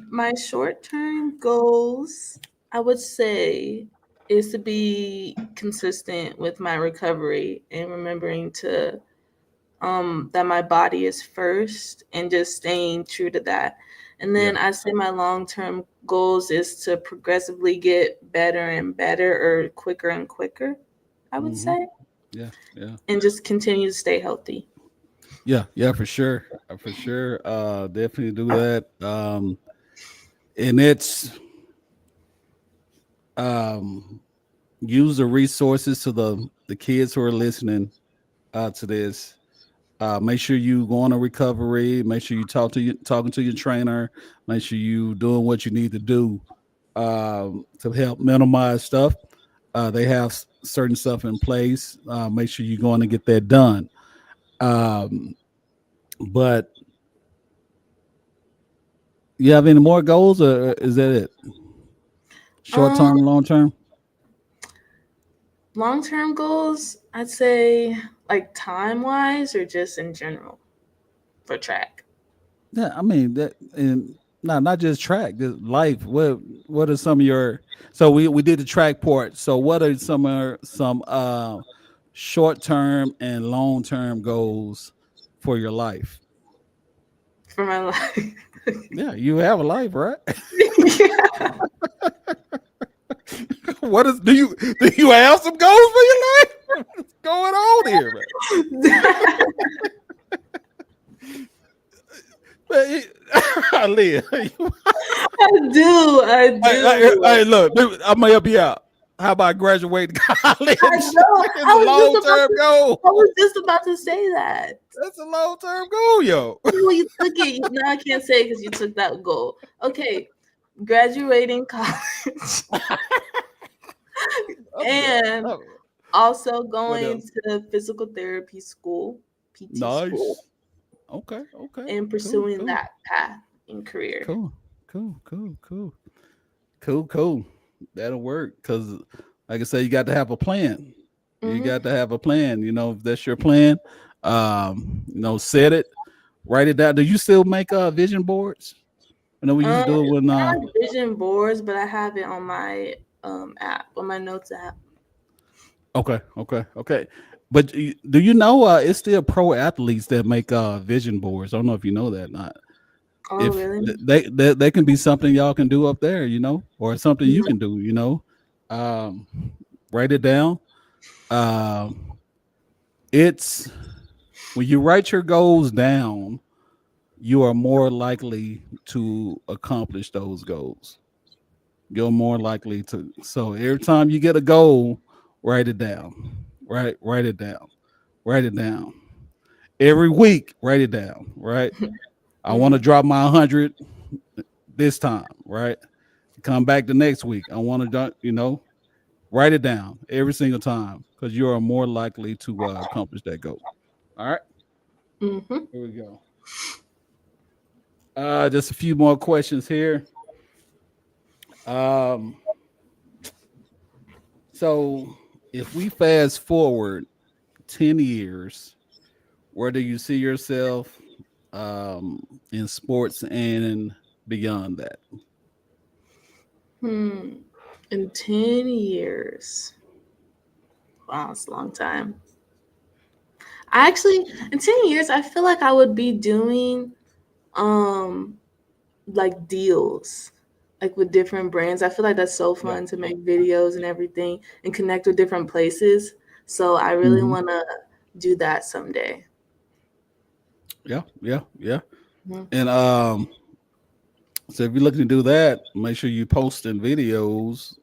my short term goals, I would say, is to be consistent with my recovery and remembering to that my body is first and just staying true to that. And Yeah. then I say my long term goals is to progressively get better and better or quicker and quicker, I would Mm-hmm. say, Yeah. Yeah. and just continue to stay healthy. Yeah. For sure. For sure. Definitely do that. And it's um use the resources to the kids who are listening to this. Make sure you go on a recovery. Make sure you talking to your trainer. Make sure you doing what you need to do to help minimize stuff. They have certain stuff in place. Make sure you're going to get that done. Um, but you have any more goals, or is that it? Short Um, term, long term? Long term goals, I'd say like time wise or just in general for track. Yeah, I mean that, and not just track, just life. What are some of your? So we did the track part. So what are some short term and long term goals for your life? For my life. Yeah, you have a life, right? Yeah. What is do you have some goals for your life? What's going on here, man? Man, Aliyah, I do. hey, look, I'm gonna help you out. How about graduating college? I know. It's a long term goal. I was just about to say that. That's a long term goal, yo. Well, you took it. Now I can't say because you took that goal. Okay, graduating college and Oh, also what going else? to physical therapy school, PT school, Nice. Okay. and Cool, pursuing cool, that path in career. cool, cool. That'll work because, like I said, you got to have a plan. You Hmm. got to have a plan. If that's your plan, set it, write it down. Do you still make vision boards? I know we used to do it when Not like vision boards, but I have it on my app, on my notes app. okay. But do you know it's still pro athletes that make vision boards? I don't know if you know that or not. Oh, If really? they can be something y'all can do up there, or something you Mhm. can do. Um, write it down. Um, it's when you write your goals down, you are more likely to accomplish those goals. You're more likely to. So every time you get a goal, write it down. Write it down. Write it down. Every week, write it down. Right. I want to Mhm. drop my 100 this time. Right. Come back the next week. I want to, write it down every single time because you are more likely to accomplish that goal. All right. Mhm. Here we go. Just a few more questions here. Um, so if we fast forward 10 years, where do you see yourself in sports and beyond that? In 10 years. Wow, it's a long time. I actually, in 10 years, I feel like I would be doing um like deals like with different brands. I feel like that's so Yeah. fun to make videos and everything and connect with different places. So I really Hmm. want to do that someday. Yeah. Mhm. And so if you're looking to do that, make sure you posting videos.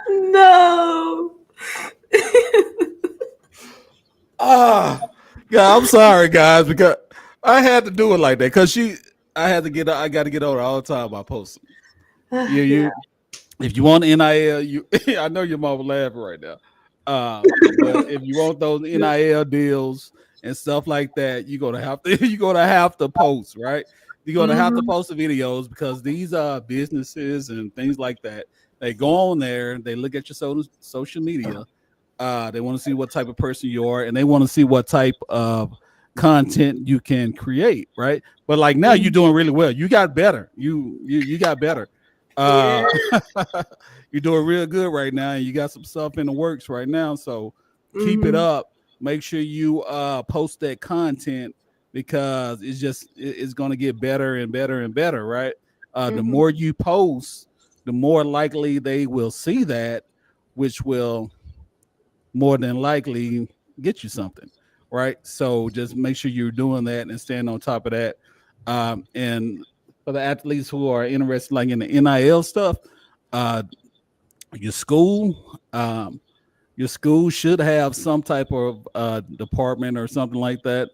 No. Yeah, I'm sorry, guys, because I had to do it like that because I got to get over all the time by posting. Yeah, Yeah. if you want NIL, I know your mama laughing right now. But if you want those NIL deals and stuff like that, you're gonna have to you're gonna have to post, right? You're gonna have to Mm-hmm. post the videos because these are businesses and things like that. They go on there, they look at your social media, they want to see what type of person you are, and they want to see what type of content you can create, right? But like now, you're doing really well. You got better. You got better. Yeah. Uh, you're doing real good right now, and you got some stuff in the works right now. So keep it Mm-hmm. up. Make sure you post that content because it's going to get better and better and better, right? The Mm-hmm. more you post, the more likely they will see that, which will more than likely get you something, right? So just make sure you're doing that and stand on top of that. And for the athletes who are interested, like in the NIL stuff, uh, your school, your school should have some type of department or something like that.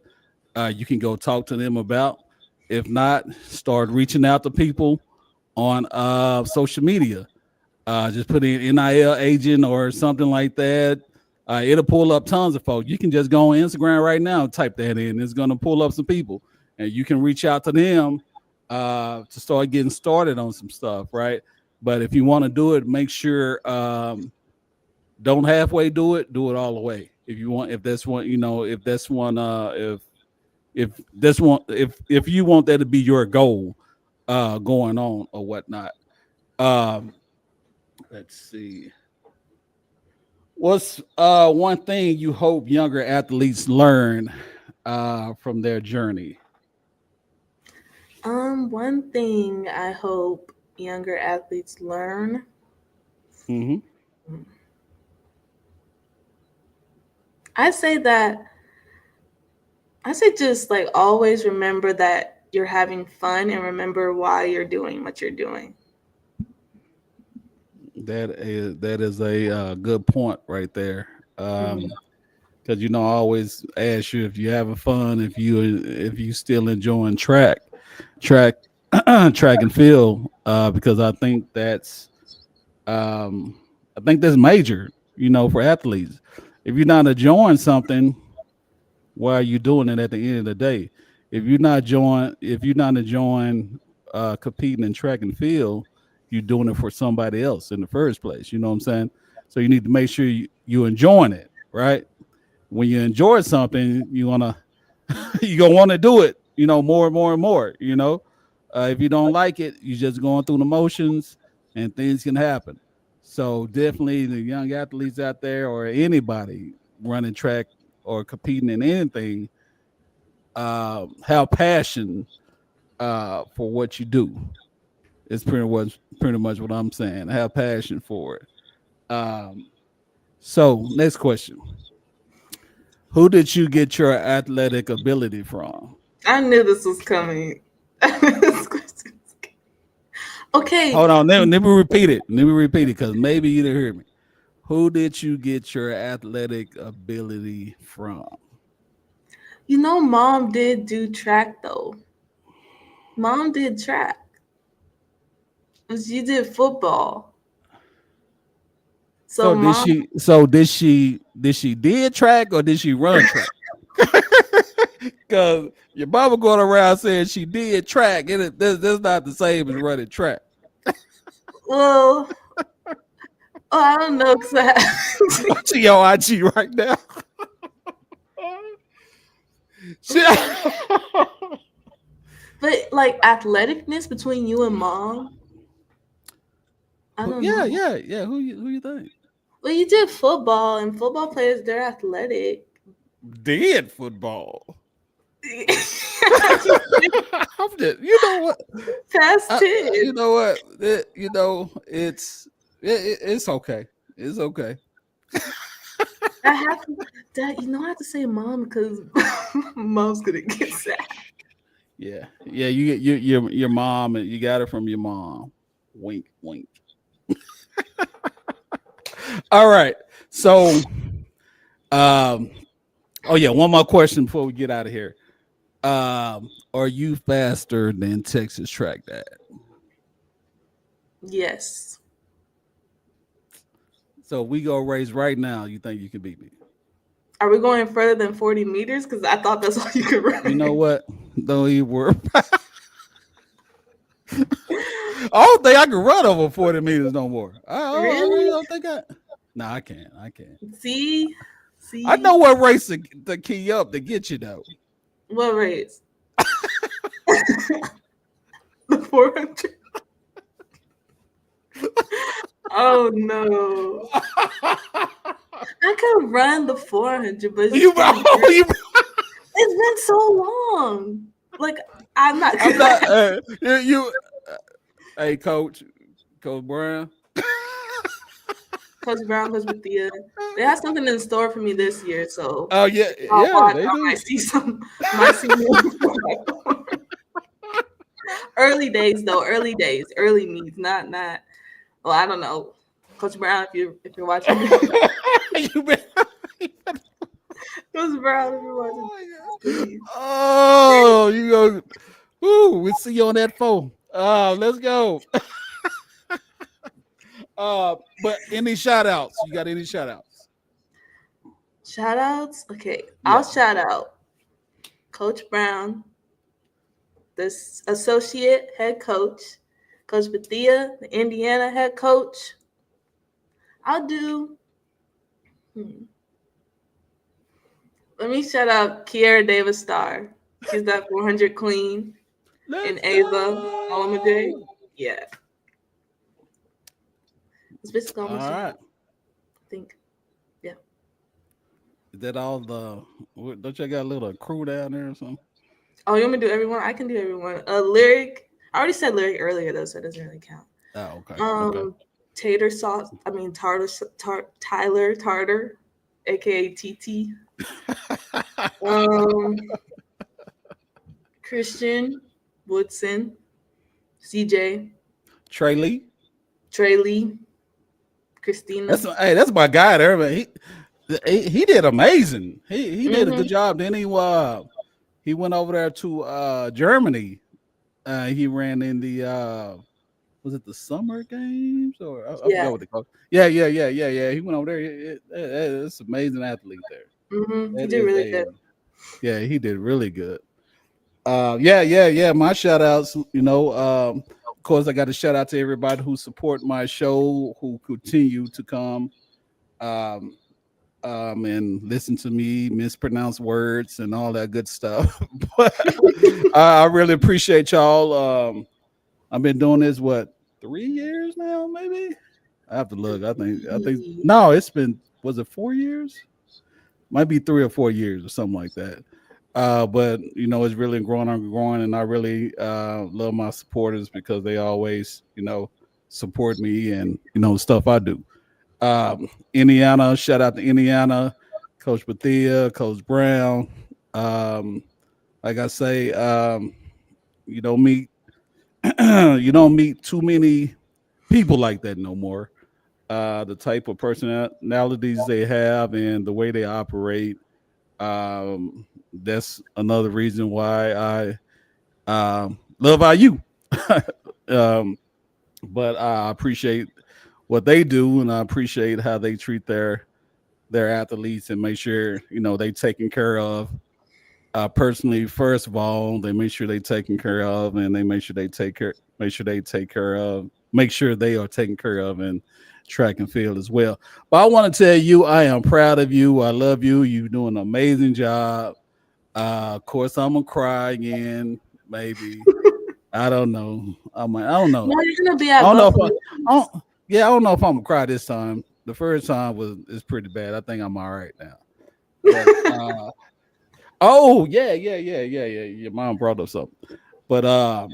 You can go talk to them about. If not, start reaching out to people on social media. Just put in NIL agent or something like that. It'll pull up tons of folks. You can just go on Instagram right now and type that in. It's going to pull up some people, and you can reach out to them to start getting started on some stuff, right? But if you want to do it, make sure don't halfway do it all the way. If you want, if that's one, if that's one, if that's one, if you want that to be your goal, going on or whatnot. Um, let's see. What's one thing you hope younger athletes learn from their journey? One thing I hope younger athletes learn. Mm-hmm. I say that I say just like always remember that you're having fun and remember why you're doing what you're doing. That is a good point right there. Mhm. Because I always ask you if you're having fun, if you still enjoying track track and field, because um, I think that's major, for athletes. If you're not enjoying something, why are you doing it at the end of the day? If you're not enjoying competing in track and field, you're doing it for somebody else in the first place. You know what I'm saying? So you need to make sure you're enjoying it, right? When you enjoy something, you're gonna want to do it, more and more and more. If you don't like it, you're just going through the motions, and things can happen. So definitely, the young athletes out there, or anybody running track or competing in anything, have passion for what you do. It's pretty much what I'm saying. Have passion for it. Um, so next question: who did you get your athletic ability from? I knew this was coming. I knew this question was coming. Okay, Hold on, let me repeat it. Let me repeat it because maybe you didn't hear me. Who did you get your athletic ability from? mom did do track though. Mom did track. She did football. So So did mom, she? So did she did track or did she run track? Because your mama going around saying she did track, and that's not the same as running track. well, I don't know because I'm watching your IG right now. She- but like athleticness between you and mom, I don't yeah, know. yeah, yeah. Who you think Well, you did football, and football players they're athletic. did football? Past I'm just, you know what? tense. You know what? It's okay. It's okay. I have to, Dad. I have to say mom because mom's gonna get sad. Yeah, yeah. You get your mom, and you got it from your mom. Wink, wink. All right. So, um, Oh yeah, one more question before we get out of here. Are you faster than Texas track dad? Yes. So we go race right now. You think you can beat me? Are we going further than 40 meters? Because I thought that's all you could run. You know what? Don't even worry. I don't think I can run over 40 meters no more. I really Really? don't think I. No, I can't. I can't. See? I See? know what race to key up to get you though. What race? The 400? Oh, no. I could run the 400, but you, you, it's been so long. Like, I'm not. I'm not. Hey, Coach Brown. Coach Brown, Coach Bethia, they have something in store for me this year, so Oh yeah, I'll yeah, watch. they I do. might see some. Might see more. Early days though, early days, early meets, not. Well, I don't know, Coach Brown, if you're watching, you been, Coach Brown, if you're watching, please. oh, you go. Woo, we'll see you on that phone. Let's go. But any shout outs? You got any shout outs? Shout outs? Okay, Yeah. I'll shout out Coach Brown, the associate head coach, Coach Bethia, the Indiana head coach. I'll do. Let me shout out Kiera Davis Star. She's that 400 queen. And Ava Alamade. Yeah. It's basically all my shout out, I think. Yeah. Is that all the? Don't you got a little crew down there or something? Oh, you want me to do everyone? I can do everyone. Lyric. I already said lyric earlier though, so it doesn't really count. Oh, okay. Okay. Tater sauce. I mean Tyler Tartar, aka TT. Christian Woodson, CJ, Trey Lee, Christina. That's my guy there, man. He did amazing. He did a good job. Then he went over there to Germany. He ran in the was it the summer games or I forgot what they called. Yeah. He went over there. It's an amazing athlete there. He did really good. Yeah, he did really good. Yeah. My shout outs, of course, I got to shout out to everybody who support my show, who continue to come and listen to me mispronounce words and all that good stuff. But I really appreciate y'all. I've been doing this 3 years now, maybe. I have to look. I think no, was it 4 years? Might be 3 or 4 years or something like that. But it's really growing and growing, and I really love my supporters because they always support me and stuff I do. Indiana, shout out to Indiana, Coach Bethia, Coach Brown. Like I say, you don't meet too many people like that no more. The type of personalities they have and the way they operate. That's another reason why I love IU. But I appreciate what they do, and I appreciate how they treat their athletes and make sure they taken care of. Personally, first of all, they make sure they taken care of, and they make sure they are taken care of in track and field as well. But I want to tell you, I am proud of you. I love you. You're doing an amazing job. Of course, I'm gonna cry again, maybe. I don't know. I don't know. No, you're gonna be at I don't know if I'm gonna cry this time. The first time is pretty bad. I think I'm all right now. But, oh yeah. Your mom brought up something, but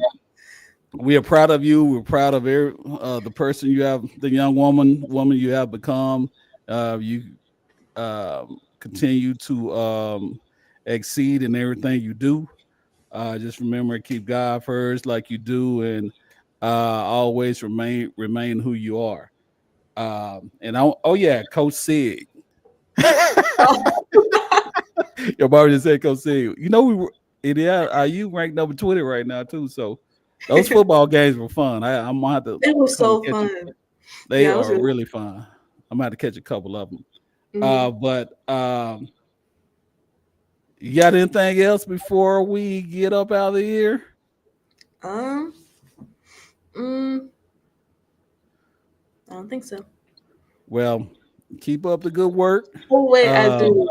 we are proud of you. We're proud of the person you have, the young woman you have become. You continue to exceed in everything you do. Just remember to keep God first, like you do, and always remain who you are. Coach Sig. Your barber just said, "Come see you." You know, IU ranked number 20 right now too. So those football games were fun. I'm gonna have to It was come so catch them. fun. They Yeah, it was are really really fun. I'm gonna have to catch a couple of them. mhm. But you got anything else before we get up out of here? um mm, I don't think so. Well, keep up the good work. Oh wait, Um,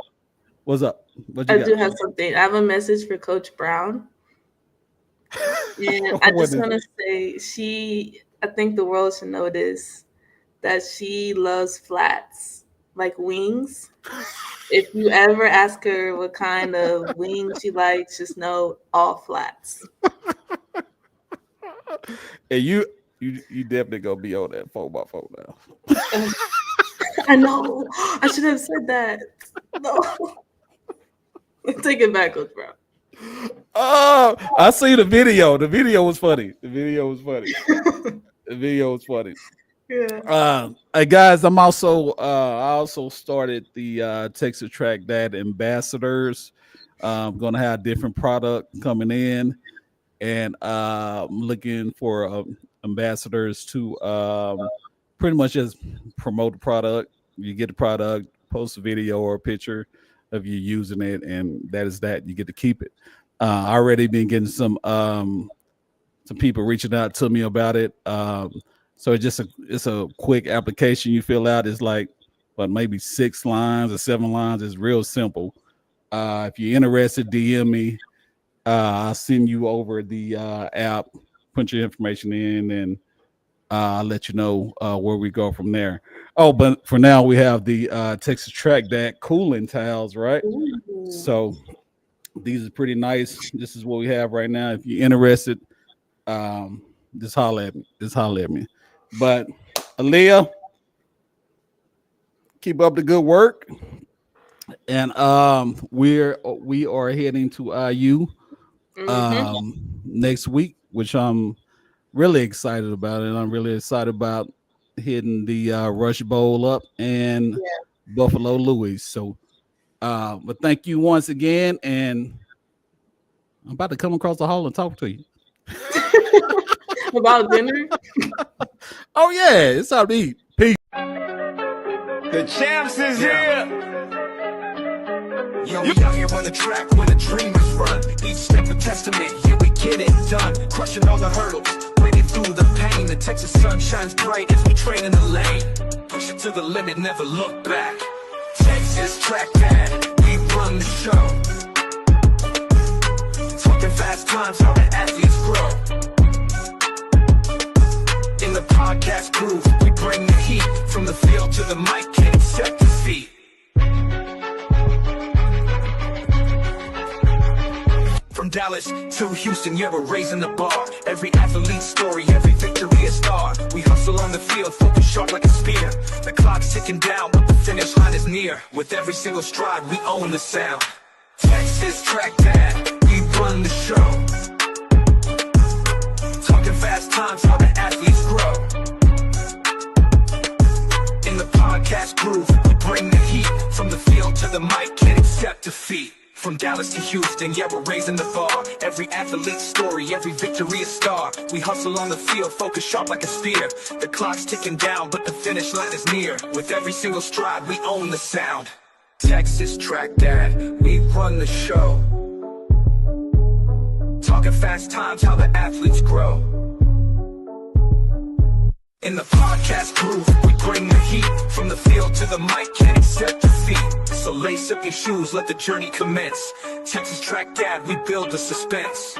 what's up? What you I got? do have something. I have a message for Coach Brown. And I What just is want it? to say I think the world should know this, that she loves flats, like wings. If you ever ask her what kind of wings she likes, just know all flats. And you definitely gonna be on that 4x4 now. Uh, I know. I should have said that. No. Take it back, Coach Brown. Oh, I see the video. The video was funny. The video was funny. The video was funny. Yeah. Hey guys, I also started the Texas Track Dad Ambassadors. I'm gonna have different product coming in, and I'm looking for ambassadors to pretty much just promote the product. You get the product, post a video or a picture of you using it, and that is that. You get to keep it. I already been getting some people reaching out to me about it. So it's a quick application you fill out. It's like maybe 6 lines or 7 lines. It's real simple. If you're interested, DM me. I'll send you over the app. Put your information in, and I'll let you know where we go from there. Oh, but for now we have the Texas Track Dad cooling towels, right? Ooh. So these are pretty nice. This is what we have right now. If you're interested, just holler at me. Just holler at me. But Aliyah, keep up the good work. And we are heading to IU next week, which I'm really excited about. And I'm really excited about hitting the Rush Bowl up and Buffalo Louis. So but thank you once again, and I'm about to come across the hall and talk to you. About dinner? Oh yeah, it's time to eat. Peace. The champs is here. Yo, we out here on the track when the dreamers run. Each step a testament, here we get it done. Crushing all the hurdles, waiting through the pain. The Texas sun shines bright as we train in the lane. Push it to the limit, never look back. Texas Track Dad, we run the show. Talking fast times, how the athletes grow. In the podcast groove, we bring the heat. From the field to the mic, can't accept defeat. From Dallas to Houston, yeah, we're raising the bar. Every athlete's story, every victory a star. We hustle on the field, focus sharp like a spear. The clock's ticking down, but the finish line is near. With every single stride, we own the sound. Texas Track Dad, we run the show. Talking fast times, how the athletes grow. In the podcast groove, we bring the heat. From the field to the mic, can't accept defeat. From Dallas to Houston, yeah, we're raising the bar. Every athlete's story, every victory a star. We hustle on the field, focus sharp like a spear. The clock's ticking down, but the finish line is near. With every single stride, we own the sound. Texas Track Dad, we run the show. Talking fast times, how the athletes grow. In the podcast groove, we bring the heat. From the field to the mic, can't accept defeat. So lace up your shoes, let the journey commence. Texas Track Dad, we build the suspense.